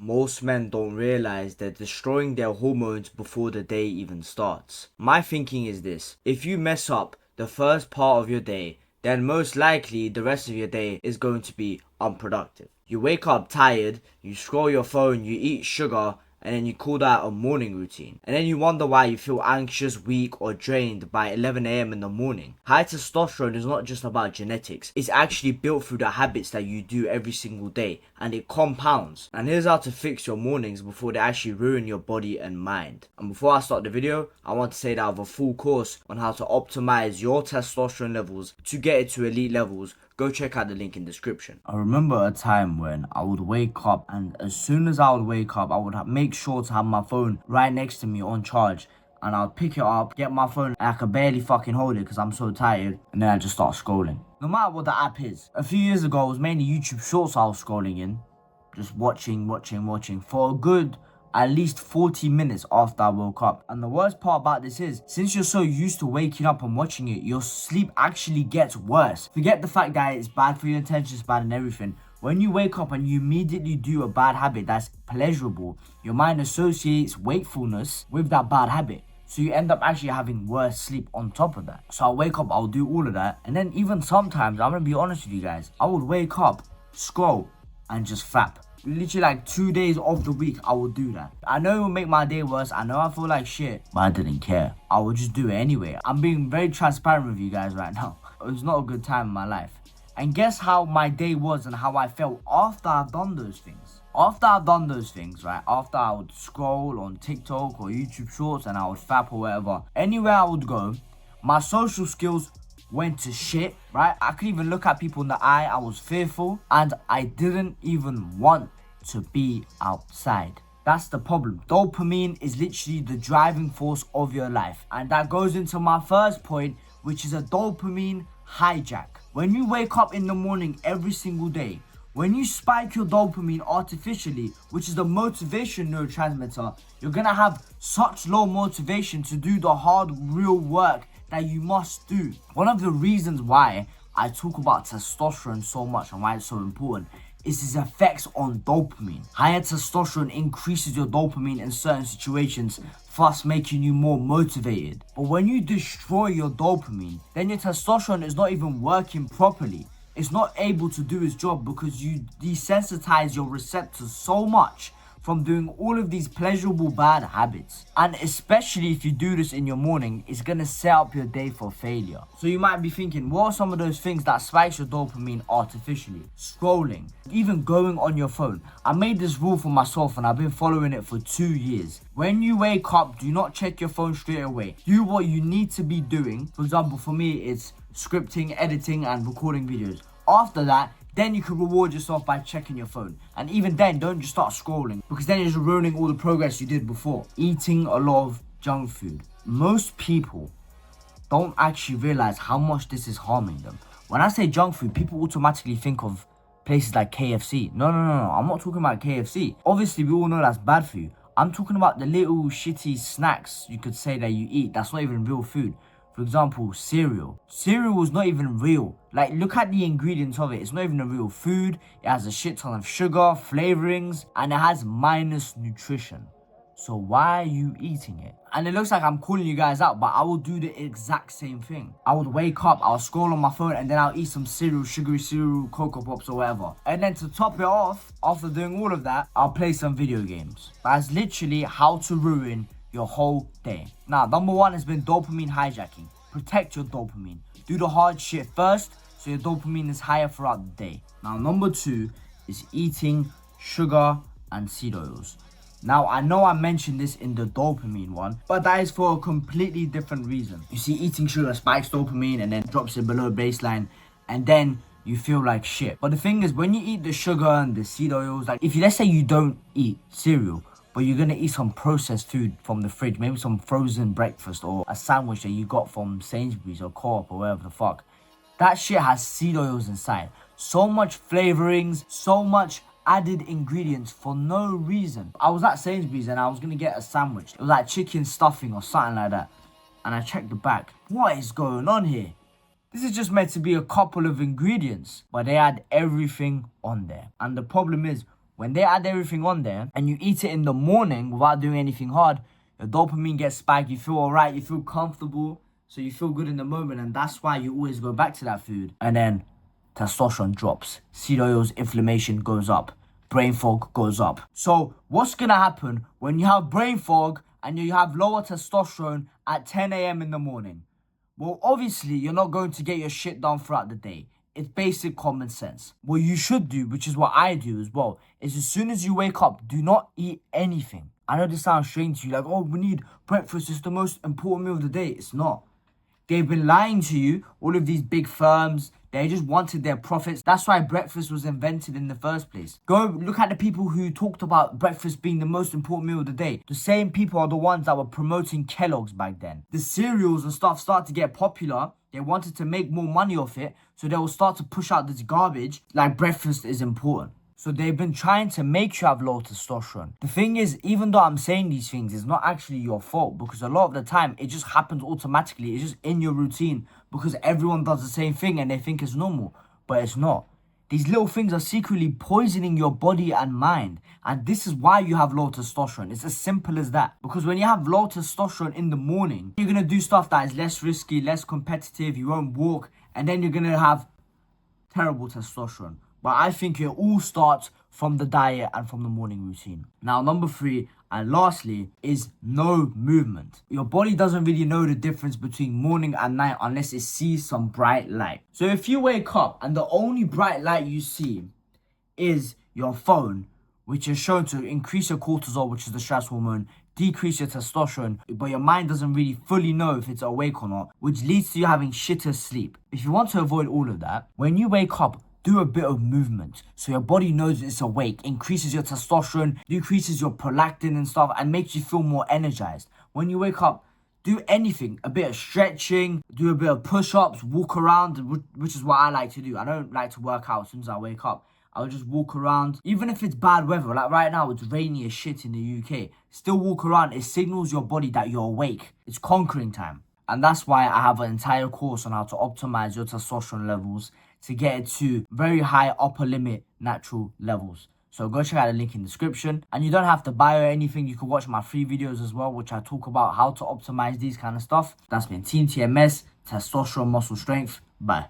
Most men don't realize they're destroying their hormones before the day even starts. My thinking is this: if you mess up the first part of your day, then most likely the rest of your day is going to be unproductive. You wake up tired, you scroll your phone, you eat sugar, and then you call that a morning routine. And then you wonder why you feel anxious, weak, or drained by 11 a.m. in the morning. High testosterone is not just about genetics. It's actually built through the habits that you do every single day, and it compounds. And here's how to fix your mornings before they actually ruin your body and mind. And before I start the video, I want to say that I have a full course on how to optimize your testosterone levels to get it to elite levels. Go check out the link in the description. I remember a time when I would wake up, and as soon as I would wake up, I would make sure to have my phone right next to me on charge, and I'd pick it up, get my phone, and I could barely fucking hold it because I'm so tired, and then I just start scrolling. No matter what the app is. A few years ago, it was mainly YouTube Shorts I was scrolling in, just watching for a good at least 40 minutes after I woke up. And the worst part about this is, since you're so used to waking up and watching it, your sleep actually gets worse. Forget the fact that it's bad for your attention span and everything. When you wake up and you immediately do a bad habit that's pleasurable, your mind associates wakefulness with that bad habit. So you end up actually having worse sleep on top of that. So I'll wake up, I'll do all of that. And then even sometimes, I'm gonna be honest with you guys, I would wake up, scroll, and just fap. Literally like 2 days of the week I would do that. I know it will make my day worse, I know I feel like shit, but I didn't care. I would just do it anyway. I'm being very transparent with you guys right now. It was not a good time in my life. And guess how my day was and how I felt after I've done those things. After I've done those things, right, after I would scroll on TikTok or YouTube Shorts and I would fap or whatever, anywhere I would go, my social skills went to shit, right? I couldn't even look at people in the eye. I was fearful, and I didn't even want to be outside. That's the problem. Dopamine is literally the driving force of your life, and that goes into my first point, which is a dopamine hijack. When you wake up in the morning every single day, when you spike your dopamine artificially, which is the motivation neurotransmitter, you're gonna have such low motivation to do the hard, real work that you must do. One of the reasons why I talk about testosterone so much and why it's so important is its effects on dopamine. Higher testosterone increases your dopamine in certain situations, thus making you more motivated. But when you destroy your dopamine, then your testosterone is not even working properly. It's not able to do its job because you desensitize your receptors so much from doing all of these pleasurable bad habits. And especially if you do this in your morning, it's gonna set up your day for failure. So you might be thinking, what are some of those things that spikes your dopamine artificially? Scrolling, even going on your phone. I made this rule for myself and I've been following it for 2 years. When you wake up, do not check your phone straight away. Do what you need to be doing. For example, for me, it's scripting, editing, and recording videos. After that, then you can reward yourself by checking your phone. And even then, don't just start scrolling, because then you're just ruining all the progress you did before. Eating a lot of junk food. Most people don't actually realize how much this is harming them. When I say junk food, people automatically think of places like KFC. No. I'm not talking about KFC. Obviously, we all know that's bad for you. I'm talking about the little shitty snacks you could say that you eat that's not even real food. For example, cereal. Cereal is not even real. Like, look at the ingredients of it. It's not even a real food. It has a shit ton of sugar, flavorings, and it has minus nutrition. So why are you eating it? And it looks like I'm calling you guys out, but I will do the exact same thing. I would wake up, I'll scroll on my phone, and then I'll eat some cereal, sugary cereal, Cocoa Pops or whatever. And then to top it off, after doing all of that, I'll play some video games. That's literally how to ruin your whole day. Now, number one has been dopamine hijacking. Protect your dopamine. Do the hard shit first so your dopamine is higher throughout the day. Now, number two is eating sugar and seed oils. Now, I know I mentioned this in the dopamine one, but that is for a completely different reason. You see, eating sugar spikes dopamine and then drops it below baseline, and then you feel like shit. But the thing is, when you eat the sugar and the seed oils, like if you, let's say you don't eat cereal, but you're gonna eat some processed food from the fridge, maybe some frozen breakfast or a sandwich that you got from Sainsbury's or Co-op or whatever the fuck. That shit has seed oils inside. So much flavorings, so much added ingredients for no reason. I was at Sainsbury's and I was gonna get a sandwich. It was like chicken stuffing or something like that. And I checked the back. What is going on here? This is just meant to be a couple of ingredients, but they had everything on there. And the problem is, When they add everything on there and you eat it in the morning without doing anything hard, your dopamine gets spiked, you feel alright, you feel comfortable, so you feel good in the moment, and that's why you always go back to that food. And then testosterone drops, seed oils, inflammation goes up, brain fog goes up. So what's gonna happen when you have brain fog and you have lower testosterone at 10 a.m. in the morning? Well, obviously, you're not going to get your shit done throughout the day. It's basic common sense. What you should do, which is what I do as well, is as soon as you wake up, do not eat anything. I know this sounds strange to you, like, oh, we need breakfast, it's the most important meal of the day. It's not. They've been lying to you, all of these big firms. They just wanted their profits. That's why breakfast was invented in the first place. Go look at the people who talked about breakfast being the most important meal of the day. The same people are the ones that were promoting Kellogg's back then. The cereals and stuff started to get popular. They wanted to make more money off it, so they will start to push out this garbage like breakfast is important. So they've been trying to make you have low testosterone. The thing is, even though I'm saying these things, it's not actually your fault, because a lot of the time it just happens automatically. It's just in your routine because everyone does the same thing and they think it's normal, but it's not. These little things are secretly poisoning your body and mind, and this is why you have low testosterone. It's as simple as that. Because when you have low testosterone in the morning, you're gonna do stuff that is less risky, less competitive, you won't walk, and then you're gonna have terrible testosterone. But I think it all starts from the diet and from the morning routine. Now, number 3, and lastly, is no movement. Your body doesn't really know the difference between morning and night unless it sees some bright light. So if you wake up and the only bright light you see is your phone, which is shown to increase your cortisol, which is the stress hormone, decrease your testosterone, but your mind doesn't really fully know if it's awake or not, which leads to you having shitter sleep. If you want to avoid all of that, when you wake up, do a bit of movement so your body knows it's awake, increases your testosterone, decreases your prolactin and stuff, and makes you feel more energized. When you wake up, do anything, a bit of stretching, do a bit of push-ups, walk around, which is what I like to do. I don't like to work out as soon as I wake up. I'll just walk around, even if it's bad weather, like right now it's rainy as shit in the UK. Still walk around, it signals your body that you're awake. It's conquering time. And that's why I have an entire course on how to optimize your testosterone levels to get it to very high upper limit natural levels. So go check out the link in the description. And you don't have to buy or anything. You can watch my free videos as well, which I talk about how to optimize these kind of stuff. That's been Team TMS, Testosterone Muscle Strength. Bye.